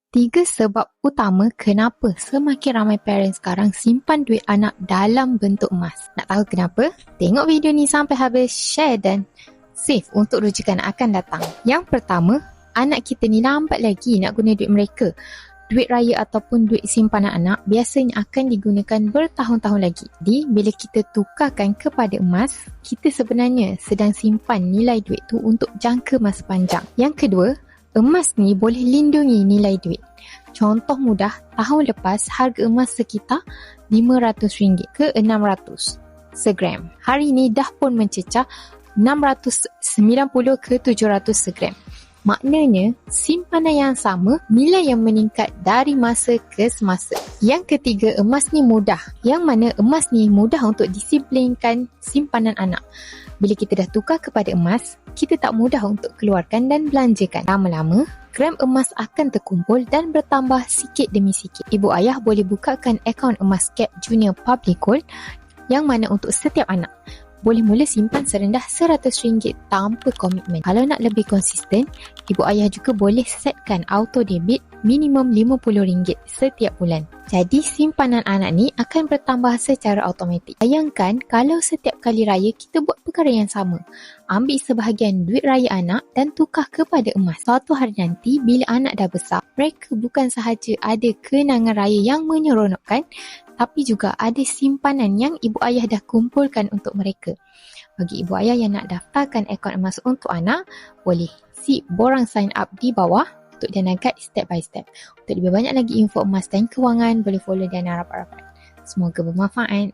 Tiga sebab utama kenapa semakin ramai parents sekarang simpan duit anak dalam bentuk emas. Nak tahu kenapa? Tengok video ni sampai habis, share dan save untuk rujukan akan datang. Yang pertama, anak kita ni lambat lagi nak guna duit mereka. Duit raya ataupun duit simpanan anak biasanya akan digunakan bertahun-tahun lagi. Jadi, bila kita tukarkan kepada emas, kita sebenarnya sedang simpan nilai duit tu untuk jangka masa panjang. Yang kedua, emas ni boleh lindungi nilai duit. Contoh mudah, tahun lepas harga emas sekitar RM500 ke RM600 segram. Hari ni dah pun mencecah RM690 ke RM700 segram. Maknanya, simpanan yang sama, nilai yang meningkat dari masa ke semasa. Yang ketiga, emas ni mudah. Yang mana emas ni mudah untuk disiplinkan simpanan anak. Bila kita dah tukar kepada emas, kita tak mudah untuk keluarkan dan belanjakan. Lama-lama, gram emas akan terkumpul dan bertambah sikit demi sikit. Ibu ayah boleh bukakan akaun emas Cap Junior Public Gold yang mana untuk setiap anak boleh mula simpan serendah RM100 tanpa komitmen. Kalau nak lebih konsisten, ibu ayah juga boleh setkan auto debit minimum RM50 setiap bulan. Jadi simpanan anak ni akan bertambah secara automatik. Bayangkan kalau setiap kali raya kita buat perkara yang sama. Ambil sebahagian duit raya anak dan tukar kepada emas. Suatu hari nanti bila anak dah besar, mereka bukan sahaja ada kenangan raya yang menyeronokkan, tapi juga ada simpanan yang ibu ayah dah kumpulkan untuk mereka. Bagi ibu ayah yang nak daftarkan akaun emas untuk anak, boleh borang sign up di bawah untuk Diana Guide step by step. Untuk lebih banyak lagi info emas dan kewangan, boleh follow Diana rapat-rapat. Semoga bermanfaat.